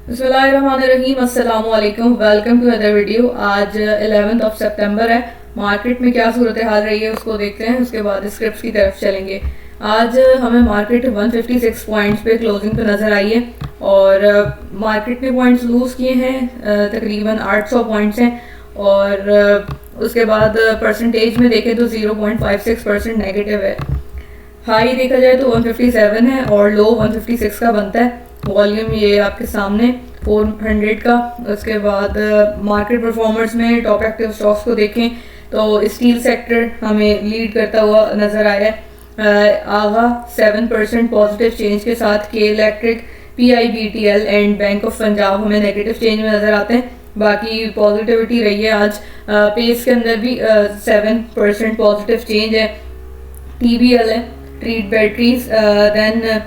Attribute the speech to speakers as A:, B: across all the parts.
A: बिस्मिल्लाहिर्रहमानिर्रहीम, अस्सलाम वालेकुम, वेलकम टू अदर वीडियो। आज 11 सितंबर है। मार्केट में क्या सूरत हाल रही है उसको देखते हैं, उसके बाद स्क्रिप्ट की तरफ चलेंगे। आज हमें मार्केट 156 पॉइंट्स पे क्लोजिंग पे नज़र आई है और मार्केट ने पॉइंट्स लूज़ किए हैं, तकरीबन 800 पॉइंट्स हैं। और उसके बाद परसेंटेज में देखें तो 0.56% नेगेटिव है। हाई देखा जाए तो 157 है और लो 156 का बनता है। वॉल्यूम ये आपके सामने 400 का। उसके बाद मार्केट परफॉर्मर्स में टॉप एक्टिव स्टॉक्स को देखें तो स्टील सेक्टर हमें लीड करता हुआ नज़र आया है। आगा 7% पॉजिटिव चेंज के साथ, के electric, PIBTL and bank of Punjab हमें नेगेटिव चेंज में नज़र आते हैं। बाकी पॉजिटिविटी रही है आज। पेस के अंदर भी 7% पॉजिटिव चेंज है। TBL है, ट्रीट बैटरीज। देन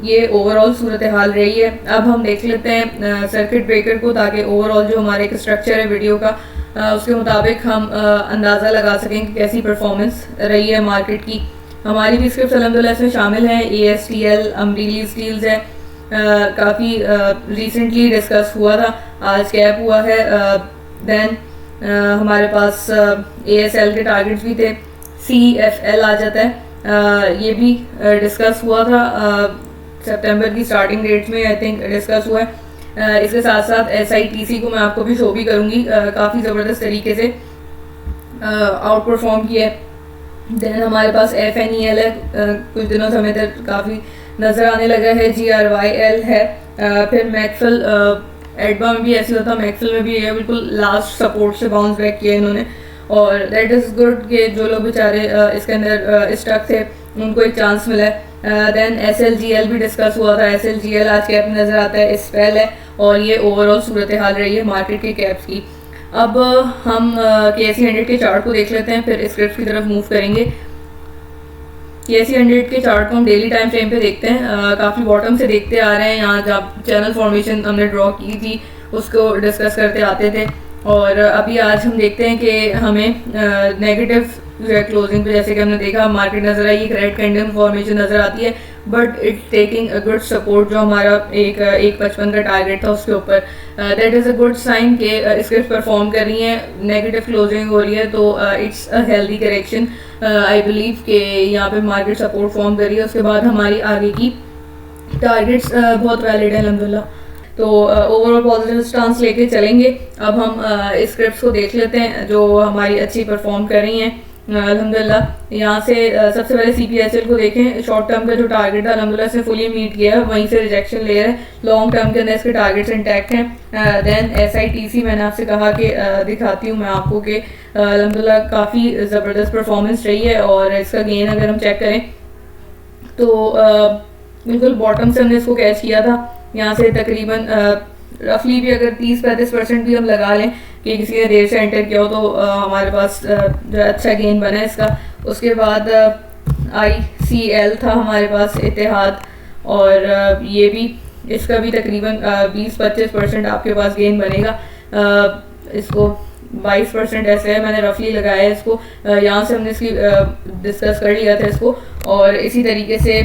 A: ये ओवरऑल सूरत हाल रही है। अब हम देख लेते हैं सर्किट ब्रेकर को, ताकि ओवरऑल जो हमारे एक स्ट्रक्चर है वीडियो का उसके मुताबिक हम अंदाज़ा लगा सकें कि कैसी परफॉर्मेंस रही है मार्केट की। हमारी भी स्क्रिप्ट अल्हम्दुलिल्लाह इसमें शामिल है। ASTL, अम्ब्रीली स्टील्स है, काफ़ी रिसेंटली डिस्कस हुआ था, आज कैप हुआ है। देन हमारे पास ASL के टारगेट्स भी थे। CFL आ जाता है, ये भी डिस्कस हुआ था सितंबर की स्टार्टिंग डेट्स में, आई थिंक डिस्कस हुआ है। इसके साथ साथ SITC को मैं आपको भी शो भी करूँगी, काफ़ी ज़बरदस्त तरीके से आउट परफॉर्म किया है। देन हमारे पास FNEL है, कुछ दिनों समय तक काफ़ी नज़र आने लगा है। GRYL है। फिर मैक्फिल, एडबा में भी ऐसे होता, मैक्फिल में भी है, बिल्कुल लास्ट सपोर्ट से बाउंस बैक किया इन्होंने और दैट इज़ गुड कि जो लोग बेचारे इसके अंदर स्टक थे उनको एक चांस मिला है। देन SLGL भी डिस्कस हुआ था। SLGL आज कैप में नज़र आता है, स्पेल है और ये ओवरऑल सूरत हाल रही है मार्केट के कैप्स की। अब हम KSE 100 के चार्ट को देख लेते हैं, फिर स्क्रिप्ट की तरफ मूव करेंगे। KSE 100 के चार्ट को हम डेली टाइम फ्रेम पे देखते हैं, काफ़ी बॉटम से देखते आ रहे हैं। यहाँ जब चैनल फॉर्मेशन हमने ड्रॉ की थी उसको डिस्कस करते आते थे और अभी आज हम देखते हैं कि हमें नेगेटिव जो है क्लोजिंग पे, जैसे कि हमने देखा मार्केट नज़र आई, एक रेड कैंडल फॉर्मेशन नज़र आती है, but it's taking a good support जो हमारा एक 155 का टारगेट था उसके ऊपर। That is a good sign कि स्क्रिप्ट परफॉर्म कर रही हैं, नेगेटिव क्लोजिंग हो रही है, तो it's a healthy correction. I believe कि यहाँ पे मार्केट सपोर्ट फॉर्म कर रही है। उसके बाद हमारी आगे की टारगेट्स बहुत वैलिड है अल्हम्दुलिल्लाह, तो ओवरऑल पॉजिटिव स्टांस लेके चलेंगे। अब हम स्क्रिप्ट्स को देख लेते हैं जो हमारी अच्छी परफॉर्म कर रही हैं अल्हम्दुलिल्लाह। यहाँ से सबसे पहले CPHL को देखें। शॉर्ट टर्म का जो टारगेट था अल्हम्दुलिल्लाह से फुली मीट किया है, वहीं से रिजेक्शन ले रहे हैं। लॉन्ग टर्म के अंदर इसके टारगेट्स इंटैक्ट हैं। देन SITC मैंने आपसे कहा कि दिखाती हूँ मैं आपको कि अल्हम्दुलिल्लाह काफ़ी ज़बरदस्त परफॉर्मेंस रही है और इसका गेन अगर हम चेक करें तो बिल्कुल बॉटम से हमने इसको कैच किया था। यहाँ से तकरीबन रफली भी अगर 30-35% भी हम लगा लें कि किसी ने देर से एंटर किया हो तो हमारे पास जो अच्छा गेन बना है इसका। उसके बाद ICL था हमारे पास, इतिहाद, और ये भी, इसका भी तकरीबन 20-25% आपके पास गेन बनेगा। इसको 22% ऐसे है, मैंने रफली लगाया है इसको। यहाँ से हमने इसकी डिस्कस कर लिया था इसको। और इसी तरीके से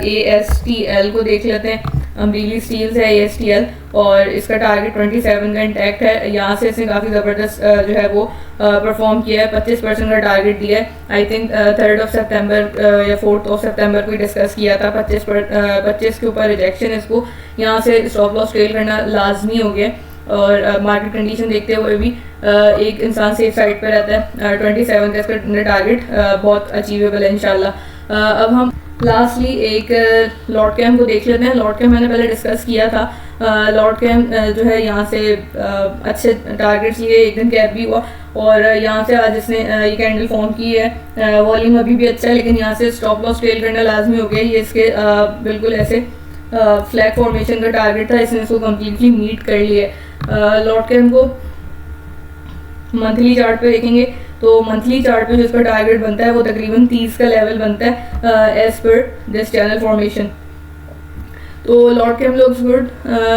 A: ASTL को देख लेते हैं। अम्ब्रीली स्टील्स है ASTL और इसका टारगेट 27 का इंटैक्ट है। यहाँ से इसने काफ़ी ज़बरदस्त जो है वो परफॉर्म किया है, 25% का टारगेट दिया है। आई थिंक 3 सितंबर या 4 सितंबर को डिस्कस किया था। 25 के ऊपर रिजेक्शन है इसको। यहाँ से स्टॉप लॉस ट्रेल करना लाजमी हो गया और मार्केट कंडीशन देखते हुए भी एक इंसान सेफ साइड पर रहता है। 27 का इसका टारगेट बहुत अचीवेबल है इंशाल्लाह। अब हम लास्टली एक लॉट कैम को देख लेते हैं। लॉट कैम मैंने पहले डिस्कस किया था। लॉट कैम जो है यहाँ से अच्छे टारगेट्स लिए, एक दिन कैप भी हुआ और यहाँ से आज इसने ये कैंडल फॉर्म की है। वॉल्यूम अभी भी अच्छा है, लेकिन यहाँ से स्टॉप लॉस ट्रेल करना लाजमी हो गया। ये इसके बिल्कुल ऐसे फ्लैग फॉर्मेशन का टारगेट था, इसने इसको कम्प्लीटली मीट कर लिया। लॉट कैम को मंथली चार्ट पे देखेंगे तो मंथली चार्ट पे जो इसका टारगेट बनता है वो तकरीबन 30 का लेवल बनता है as per this channel formation. तो लॉट कैम लुक्स गुड।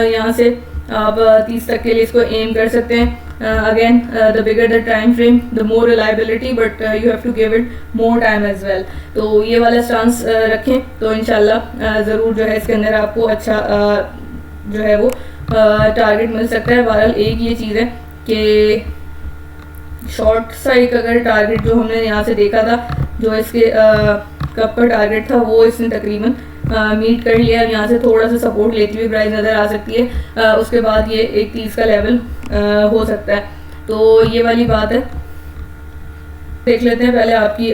A: यहाँ से आप 30 तक के लिए इसको एम कर सकते हैं। Again the bigger the time frame the more reliability, but you have to give it more time as well. तो ये वाला स्टांस रखें तो इंशाल्लाह ज़रूर जो है इसके अंदर आपको अच्छा जो है वो टारगेट मिल सकता है। बहरहाल एक ये चीज़ है कि शॉर्ट साइड अगर टारगेट जो हमने यहाँ से देखा था, जो इसके कब का टारगेट था, वो इसने तकरीबन मीट कर लिया। यहाँ से थोड़ा सा सपोर्ट लेती हुई प्राइस नज़र आ सकती है। उसके बाद ये 130 का लेवल हो सकता है। तो ये वाली बात है। देख लेते हैं पहले आपकी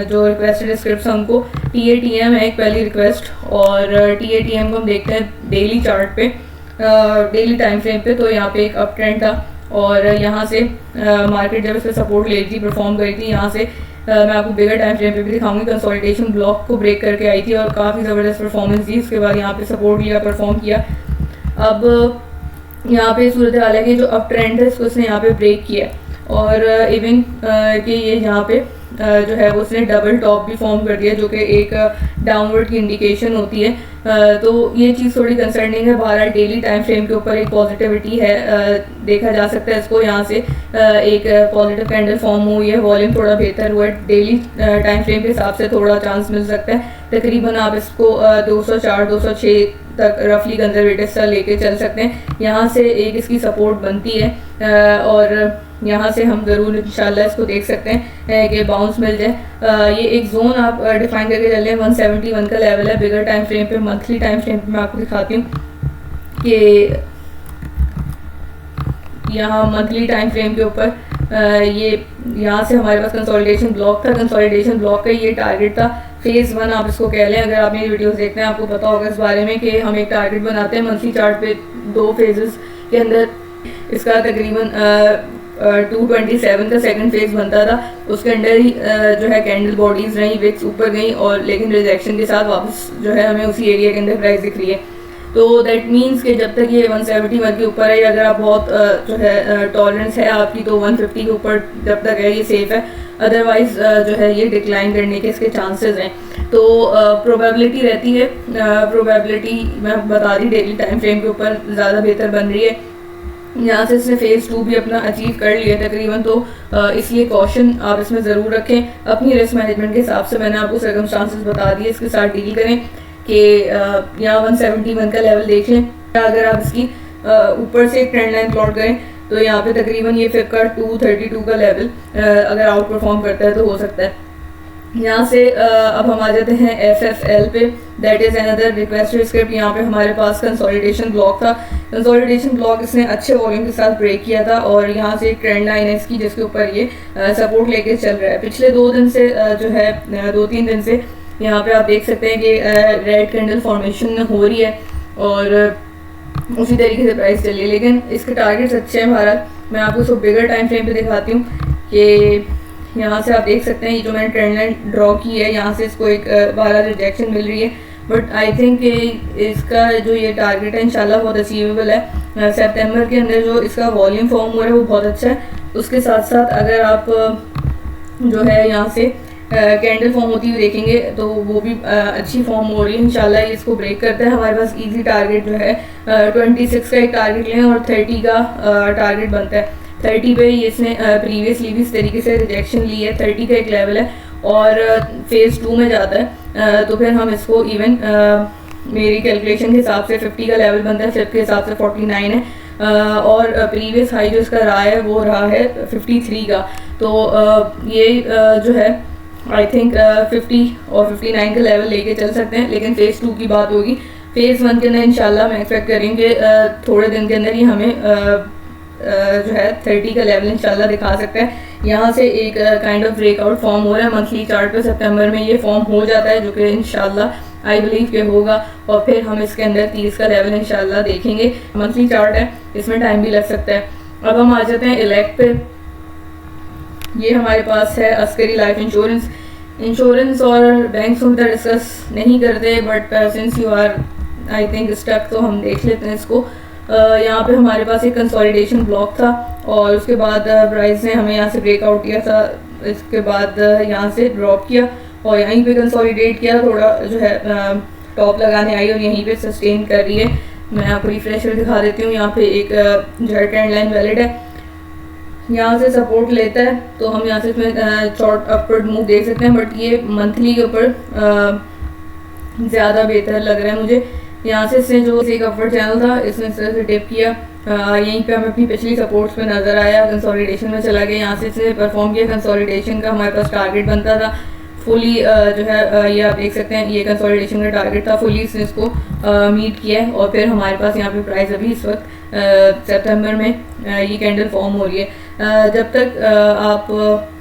A: जो रिक्वेस्टेड स्क्रिप्ट है उनको। TATM है एक पहली रिक्वेस्ट, और TATM को हम देखते हैं डेली चार्ट पे, डेली टाइम फ्रेम पे। तो यहाँ पे एक अप ट्रेंड था और यहाँ से मार्केट जब इस पर सपोर्ट ले रही थी, परफॉर्म करी थी, यहाँ से मैं आपको बिगर टाइम फ्रेम पे भी दिखाऊंगी, कंसोलिडेशन ब्लॉक को ब्रेक करके आई थी और काफ़ी ज़बरदस्त परफॉर्मेंस दी। उसके बाद यहाँ पे सपोर्ट लिया, परफॉर्म किया। अब यहाँ पे सूरत हाल है कि जो अप ट्रेंड है इसको उसने यहाँ पे ब्रेक किया, और इवन कि ये यहाँ पे जो है वो उसने डबल टॉप भी फॉर्म कर दिया, जो कि एक डाउनवर्ड की इंडिकेशन होती है। तो ये चीज़ थोड़ी कंसर्निंग है। बहरहाल डेली टाइम फ्रेम के ऊपर एक पॉजिटिविटी है, देखा जा सकता है इसको। यहाँ से एक पॉजिटिव कैंडल फॉर्म हुई है, वॉल्यूम थोड़ा बेहतर हुआ है। डेली टाइम फ्रेम के हिसाब से थोड़ा चांस मिल सकता है। तकरीबन आप इसको 204 206 तक रफली कंजर्वेटिव सा लेके चल सकते हैं। यहाँ से एक इसकी सपोर्ट बनती है और यहाँ से हम ज़रूर इंशाल्लाह इसको देख सकते हैं कि बाउंस मिल जाए। ये एक जोन आप डिफाइन करके चल रहे हैं, 171 का लेवल है बिगर टाइम फ्रेम पे। मंथली टाइम फ्रेम पे मैं आपको दिखाती हूँ कि यहाँ मंथली टाइम फ्रेम के ऊपर ये यहाँ से हमारे पास कंसोलिडेशन ब्लॉक था। कंसोलिडेशन ब्लॉक का ये टारगेट था, फेज़ 1 आप इसको कह लें। अगर आप मेरी वीडियोस देखते हैं आपको पता होगा इस बारे में कि हम एक टारगेट बनाते हैं मंथली चार्ट पे 2 फेजेस के अंदर। इसका तकरीबन 227 का सेकंड फेज बनता था, उसके अंदर ही जो है कैंडल बॉडीज रही, विक्स ऊपर गई और लेकिन रिजेक्शन के साथ वापस जो है हमें उसी एरिया के अंदर प्राइस दिख रही है। तो दैट मीन्स कि जब तक ये 171 के ऊपर है, अगर आप बहुत जो है टॉलरेंस है आपकी, तो 150 के ऊपर जब तक है ये सेफ है। अदरवाइज जो है ये डिक्लाइन करने के इसके चांसेस हैं। तो प्रोबेबिलिटी रहती है, प्रोबेबिलिटी मैं बता दी डेली टाइम फ्रेम के ऊपर ज़्यादा बेहतर बन रही है। यहाँ से इसने फेज़ 2 भी अपना अचीव कर लिया तकरीबन। तो इसलिए कॉशन आप इसमें ज़रूर रखें अपनी रिस्क मैनेजमेंट के हिसाब से। मैंने आपको सर्कमस्टांसेस बता दिए, इसके साथ डील करें कि यहाँ 171 का लेवल देख लें। अगर आप इसकी ऊपर से एक ट्रेंड लाइन प्लॉट करें तो यहाँ पे तकरीबन ये फ्लिपकार्ट 232 का लेवल अगर आउट परफॉर्म करता है तो हो सकता है। यहाँ से अब हम आ जाते हैं FFL पे, that is another requested script. यहाँ पे हमारे पास कंसोलिडेशन ब्लॉक था। कंसोलिडेशन ब्लॉक इसने अच्छे वॉल्यूम के साथ ब्रेक किया था और यहाँ से एक ट्रेंड लाइन है इसकी जिसके ऊपर ये सपोर्ट लेके चल रहा है। पिछले 2 दिन से जो है 2-3 दिन से यहाँ पे आप देख सकते हैं कि रेड कैंडल फॉर्मेशन हो रही है और उसी तरीके से प्राइस चली है, लेकिन इसके टारगेट्स अच्छे हैं। भारत मैं आपको इसको बिगर टाइम फ्रेम पे दिखाती हूँ कि यहाँ से आप देख सकते हैं ये जो मैंने ट्रेंड लाइन ड्रॉ की है, यहाँ से इसको एक बारह रिजेक्शन मिल रही है। बट आई थिंक इसका जो ये टारगेट है इंशाल्लाह बहुत अचीवेबल है। सितंबर के अंदर जो इसका वॉल्यूम फॉर्म हो रहा है वो बहुत अच्छा है। उसके साथ साथ अगर आप जो है यहाँ से कैंडल फॉर्म होती हुई देखेंगे तो वो भी अच्छी फॉर्म हो रही है। इंशाल्लाह ये इसको ब्रेक करता है। हमारे पास इजी टारगेट जो है 26 का एक टारगेट लें और 30 का टारगेट बनता है। 30 पे ये इसने प्रीवियसली भी इस तरीके से रिजेक्शन ली है। 30 का एक लेवल है और फेज़ 2 में जाता है तो फिर हम इसको इवन मेरी कैलकुलेशन के हिसाब से 50 का लेवल बनता है, फ्लिप के हिसाब से 49 है और प्रीवियस हाई जो इसका रहा है वो रहा है 53 का। तो ये जो है आई थिंक 50 और 59 का लेवल लेके चल सकते हैं, लेकिन फेज़ 2 की बात होगी। फेज़ 1 के अंदर इंशाल्लाह मैं एक्सपेक्ट करेंगे थोड़े दिन के अंदर ही हमें जो है 30 का लेवल इंशाल्लाह दिखा सकता है। यहाँ से एक काइंड ऑफ ब्रेकआउट फॉर्म हो रहा है मंथली चार्ट पे। सितंबर में ये फॉर्म हो जाता है जो कि इंशाल्लाह आई बिलीव के होगा और फिर हम इसके अंदर 30 का लेवल इंशाल्लाह देखेंगे। मंथली चार्ट है, इसमें टाइम भी लग सकता है। अब हम आ जाते हैं इलेक्ट पे। ये हमारे पास है अस्करी लाइफ इंश्योरेंस और बैंक्स हम इधर डिस्कस नहीं करते, but since you are I think stuck तो हम देख लेते हैं इसको। यहाँ पे हमारे पास एक कंसोलिडेशन ब्लॉक था और उसके बाद प्राइस ने हमें यहाँ से ब्रेकआउट किया था, इसके बाद यहाँ से ड्रॉप किया और यहीं पे कंसोलिडेट किया, थोड़ा जो है टॉप लगाने आई और यहीं पे सस्टेन कर रही है। मैं आपको रिफ्रेशर दिखा देती हूँ। यहाँ पे एक जो है ट्रेंड लाइन वैलिड है, यहाँ से सपोर्ट लेता है तो हम यहाँ से इसमें शॉर्ट अपवर्ड मूव देख सकते हैं। बट ये मंथली के ऊपर ज़्यादा बेहतर लग रहा है मुझे। यहाँ से इसने जो एक अपवर्ड चैनल था इसने इस तरह से डिप किया, यहीं पे हमें अपनी पिछली सपोर्ट्स पे नज़र आया, कंसोलिडेशन में चला गया, यहाँ से इसने परफॉर्म किया, कंसोलिडेशन का हमारे पास टारगेट बनता था फुली, जो है ये आप देख सकते हैं ये कंसोलिडेशन का टारगेट था, फुली इसने इसको मीट किया है। और फिर हमारे पास यहाँ पे प्राइस अभी इस वक्त सितंबर में ये कैंडल फॉर्म हो रही है। जब तक आप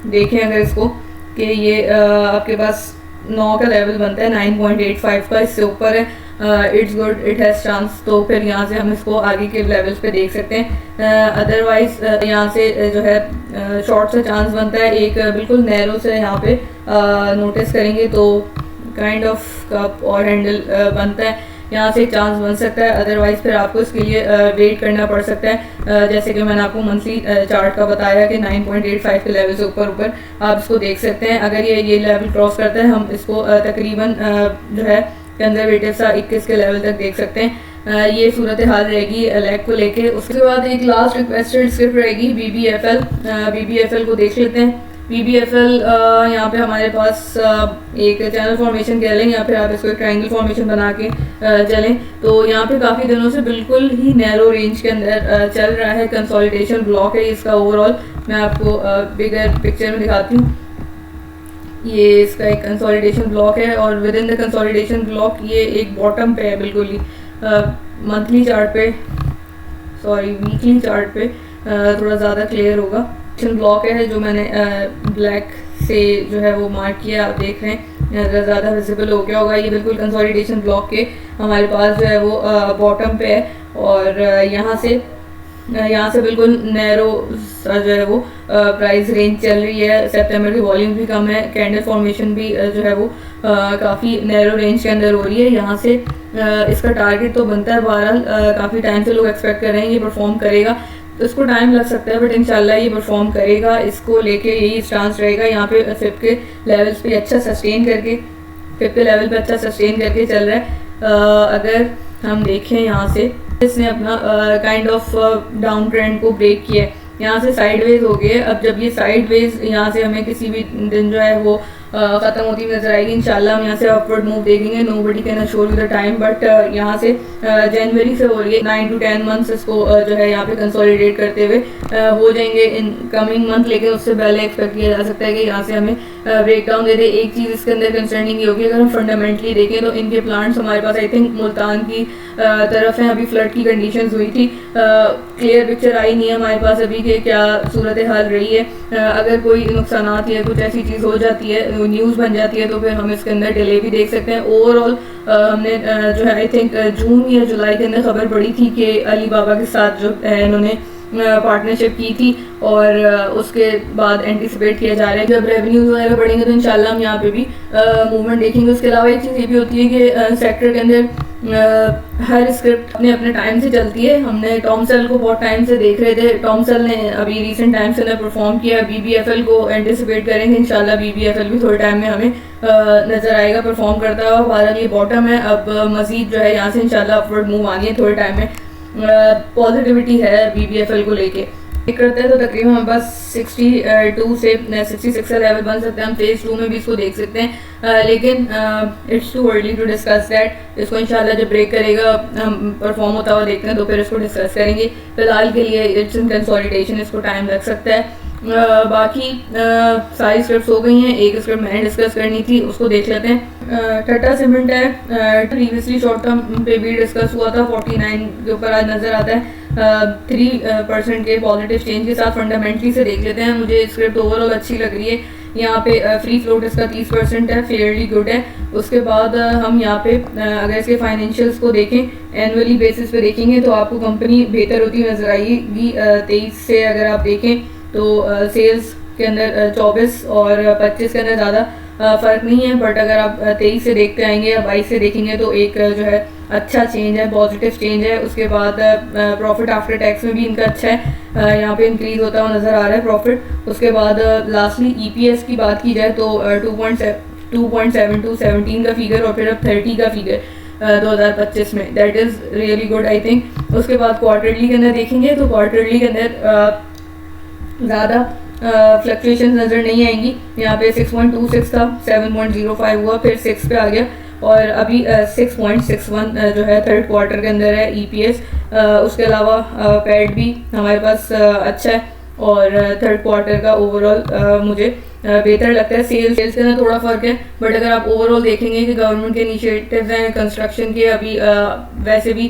A: देखें अगर इसको कि ये आपके पास 9 का लेवल बनता है, 9.85 का, इससे ऊपर है, it's good, it has chance, तो फिर यहाँ से हम इसको आगे के लेवल्स पे देख सकते हैं। अदरवाइज यहाँ से जो है शॉर्ट से चांस बनता है, एक बिल्कुल नैरो से यहाँ पे नोटिस करेंगे तो काइंड ऑफ कप और हैंडल बनता है, यहाँ से एक चांस बन सकता है। अदरवाइज फिर आपको इसके लिए वेट करना पड़ सकता है, जैसे कि मैंने आपको मंथली चार्ट का बताया कि 9.85 के लेवल से ऊपर आप इसको देख सकते हैं। अगर ये लेवल क्रॉस करता है हम इसको तकरीबन जो है कंजर्वेटिव सा 21 के लेवल तक देख सकते हैं। ये सूरत हाल रहेगी लैग को लेके। उसके बाद एक लास्ट रिक्वेस्टेड स्क्रिप्ट रहेगी BBFL। BBFL को देख लेते हैं। BBFL यहाँ पे हमारे पास एक चैनल फॉर्मेशन कह लें या फिर आप इसको एक ट्रायंगल फॉर्मेशन बना के चलें, तो यहाँ पे काफ़ी दिनों से बिल्कुल ही नैरो रेंज के अंदर चल रहा है, कंसोलिडेशन ब्लॉक है इसका ओवरऑल। मैं आपको बिगर पिक्चर में दिखाती हूँ, ये इसका एक कंसोलिडेशन ब्लॉक है और with in the consolidation block ये एक बॉटम पे है बिल्कुल ही। मंथली चार्ट पे, सॉरी वीकली चार्ट पे थोड़ा ज़्यादा क्लियर होगा। ब्लॉक है जो मैंने ब्लैक से जो है वो मार्क किया, आप देख रहे हैं ज़्यादा विजिबल हो गया होगा। ये बिल्कुल कंसोलिडेशन ब्लॉक के हमारे पास जो है वो बॉटम पे है और यहाँ से बिल्कुल नैरो जो है वो प्राइस रेंज चल रही है। सितंबर की वॉल्यूम भी कम है, कैंडल फॉर्मेशन भी जो है वो काफ़ी नैरो रेंज के अंदर हो रही है। यहाँ से इसका टारगेट तो बनता है, बहरहाल काफ़ी टाइम से लोग एक्सपेक्ट कर रहे हैं ये परफॉर्म करेगा, तो इसको टाइम लग सकता है बट इंशाल्लाह ये परफॉर्म करेगा। इसको लेके यही स्टांस रहेगा, यहाँ पे फिफ्थ के लेवल्स पे अच्छा सस्टेन करके, फिफ्थ के लेवल पे अच्छा सस्टेन करके चल रहा है। अगर हम देखें यहाँ से इसने अपना काइंड ऑफ डाउन ट्रेंड को ब्रेक किया है, यहाँ से साइडवेज हो गए। अब जब ये साइडवेज यहाँ से हमें किसी भी दिन जो है वो ख़त्म होती नजर आएगी, इंशाल्लाह हम यहाँ से अपवर्ड मूव देखेंगे। Nobody can assure with the time, but यहाँ से जनवरी से हो रही है, 9 to 10 मंथ्स इसको जो है यहाँ पे कंसोलिडेट करते हुए हो जाएंगे इन कमिंग मंथ, लेकिन उससे पहले एक्सपेक्ट किया जा सकता है कि यहाँ से हमें ब्रेक डाउन दे दे। एक चीज़ इसके अंदर कंसर्निंग ये होगी, अगर हम फंडामेंटली देखें तो इनके प्लांट्स हमारे पास आई थिंक मुल्तान की तरफ हैं, अभी फ्लड की कंडीशंस हुई थी, क्लियर पिक्चर आई नहीं है हमारे पास अभी कि क्या सूरत हाल रही है। अगर कोई नुकसानात या कुछ ऐसी चीज़ हो जाती है, न्यूज़ बन जाती है, तो फिर हम इसके अंदर डिले भी देख सकते हैं। ओवरऑल हमने जो है आई थिंक जून या जुलाई के अंदर खबर पड़ी थी कि अली बाबा के साथ जो है इन्होंने पार्टनरशिप की थी और उसके बाद एंटिसिपेट किया जा रहा है जब रेवेन्यूज वगैरह बढ़ेंगे तो इंशाल्लाह हम यहाँ पे भी मूवमेंट देखेंगे। उसके अलावा एक चीज़ ये भी होती है कि सेक्टर के अंदर हर स्क्रिप्ट अपने अपने टाइम से चलती है। हमने टॉमसेल को बहुत टाइम से देख रहे थे, टॉमसेल ने अभी रिसेंट टाइम से परफॉर्म किया। BBFL को एंटिसिपेट करेंगे इंशाल्लाह, BBFL भी थोड़े टाइम में हमें नज़र आएगा परफॉर्म करता हुआ। बहरहाल ये बॉटम है, अब मजीद जो है यहाँ से इंशाल्लाह अपवर्ड मूव आनी है थोड़े टाइम में। पॉजिटिविटी है BBFL को लेके करते हैं तो तकरीबन हमारे पास 62 से 66 का लेवल बन सकता है। हम फेज 2 में भी इसको देख सकते हैं, लेकिन it's too early to discuss that. इसको इंशाल्लाह जब ब्रेक करेगा हम परफॉर्म होता हुआ देखते हैं तो फिर इसको डिस्कस करेंगे। फिलहाल के लिए इट्स इन कंसोलिडेशन, इसको टाइम लग सकता है। बाकी सारी स्क्रिप्ट हो गई हैं, एक स्क्रिप्ट मैंने डिस्कस करनी थी उसको देख लेते हैं। टाटा सीमेंट है, प्रीवियसली शॉर्ट टर्म पे भी डिस्कस हुआ था, 49 के ऊपर आज नज़र आता है। 3% के पॉजिटिव चेंज के साथ फंडामेंटली से देख लेते हैं। मुझे स्क्रिप्ट ओवरऑल अच्छी लग रही है। यहाँ पे फ्री फ्लोट इसका 30% है, फेयरली गुड है। उसके बाद हम यहाँ पे अगर इसके फाइनेंशियल्स को देखें, एनुअली बेसिस पे देखेंगे तो आपको कंपनी बेहतर होती नजर आएगी। 23 से अगर आप देखें तो सेल्स के अंदर 24 और 25 के अंदर ज़्यादा फ़र्क नहीं है, बट अगर आप 23 से देखते आएंगे या 22 से देखेंगे तो एक जो है अच्छा चेंज है, पॉजिटिव चेंज है। उसके बाद प्रॉफिट आफ्टर टैक्स में भी इनका अच्छा है, यहाँ पे इंक्रीज होता हुआ नज़र आ रहा है प्रॉफिट। उसके बाद लास्टली EPS की बात की जाए तो 2.72 17 का फिगर और फिर अब 30 का फिगर 2025 में, that is really good I think. उसके बाद क्वार्टरली के अंदर देखेंगे तो क्वार्टरली के अंदर ज़्यादा फ्लक्चुएशन नज़र नहीं आएंगी। यहाँ पे 6.26 था, 7.05 हुआ, फिर 6 पे आ गया और अभी 6.61 जो है थर्ड क्वार्टर के अंदर है EPS। उसके अलावा पैड भी हमारे पास अच्छा है और थर्ड क्वार्टर का ओवरऑल मुझे बेहतर लगता है। सेल्स के अंदर थोड़ा फ़र्क है, बट अगर आप ओवरऑल देखेंगे कि गवर्नमेंट के इनिशिएटिव्स हैं कंस्ट्रक्शन के, अभी वैसे भी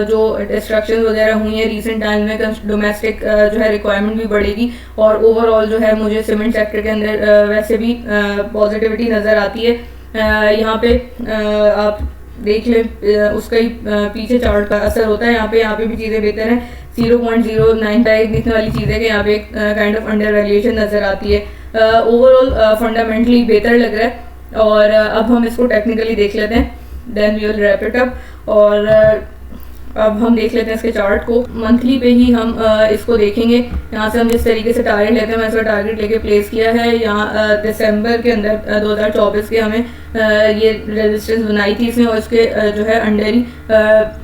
A: जो डिस्ट्रक्शन वगैरह हुई हैं रिसेंट टाइम में, डोमेस्टिक जो है रिक्वायरमेंट भी बढ़ेगी और ओवरऑल जो है मुझे सीमेंट सेक्टर के अंदर वैसे भी पॉजिटिविटी नज़र आती है। यहाँ पे आप देख लें उसका ही पीछे चार्ट का असर होता है। यहाँ पे भी चीज़ें बेहतर हैं। 0.09 दिखने वाली चीज़ है कि यहाँ पे काइंड ऑफ अंडर वैल्यूएशन नज़र आती है। ओवरऑल फंडामेंटली बेहतर लग रहा है। और अब हम इसको टेक्निकली देख लेते हैं, then we will wrap it up. और अब हम देख लेते हैं इसके चार्ट को। मंथली पे ही हम इसको देखेंगे। यहाँ से हम जिस तरीके से टारगेट लेते हैं, मैं इसका टारगेट लेके प्लेस किया है। यहाँ दिसंबर के अंदर 2024 के हमें ये रेजिस्टेंस बनाई थी इसमें, और इसके जो है अंडर ही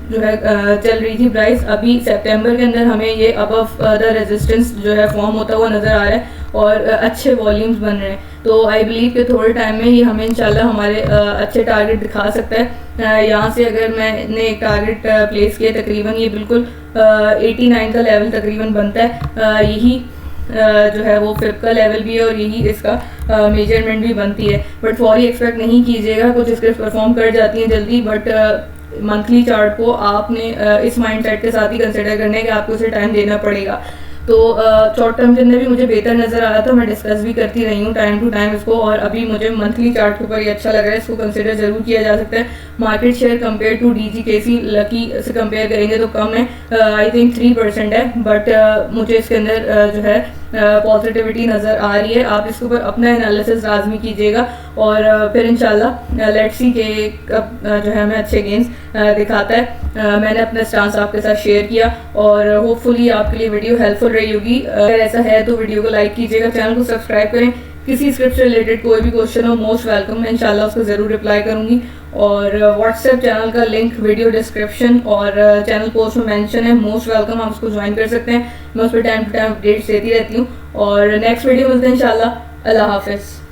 A: जो है चल रही थी प्राइस। अभी सितंबर के अंदर हमें ये अबव द रेजिस्टेंस जो है फॉर्म होता हुआ नज़र आ रहा है और अच्छे वॉल्यूम्स बन रहे हैं। तो आई बिलीव कि थोड़े टाइम में ये हमें इंशाल्लाह हमारे अच्छे टारगेट दिखा सकता है। यहाँ से अगर मैंने एक टारगेट प्लेस किया, तकरीबन ये बिल्कुल 89 का लेवल तकरीबन बनता है। यही जो है वो फिफ्थ का लेवल भी है और यही इसका मेजरमेंट भी बनती है। बट फौरी एक्सपेक्ट नहीं कीजिएगा, कुछ स्क्रिप्ट परफॉर्म कर जाती हैं जल्दी, बट मंथली चार्ट को आपने इस माइंडसेट के साथ ही कंसिडर करना है कि आपको उसे टाइम देना पड़ेगा। तो शॉर्ट टर्म के अंदर भी मुझे बेहतर नज़र आ रहा था, मैं डिस्कस भी करती रही हूँ टाइम टू टाइम इसको, और अभी मुझे मंथली चार्ट के ऊपर ये अच्छा लग रहा है। इसको कंसिडर जरूर किया जा सकता है। Market share compare to DGKC Lucky से कंपेयर करेंगे तो कम है, आई थिंक 3% है, बट मुझे इसके अंदर जो है पॉजिटिविटी नज़र आ रही है। आप इसके ऊपर अपना एनालिसिस लाजमी कीजिएगा और फिर इंशाल्लाह लेट्स सी के कब जो है हमें अच्छे गेंस दिखाता है। मैंने अपना स्टांस आपके साथ शेयर किया और होपफुली आपके लिए वीडियो हेल्पफुल रही होगी। अगर ऐसा है तो वीडियो को लाइक कीजिएगा, चैनल को सब्सक्राइब करें। किसी स्क्रिप्ट से रिलेटेड कोई भी क्वेश्चन हो, मोस्ट वेलकम, मैं इंशाल्लाह उसको ज़रूर रिप्लाई करूँगी। और व्हाट्सएप चैनल का लिंक वीडियो डिस्क्रिप्शन और चैनल पोस्ट में मेंशन है, मोस्ट वेलकम, आप उसको ज्वाइन कर सकते हैं। मैं उस पर टाइम टू टाइम अपडेट्स देती रहती हूँ और नेक्स्ट वीडियो मिलते हैं इंशाल्लाह। अल्लाह हाफिज़।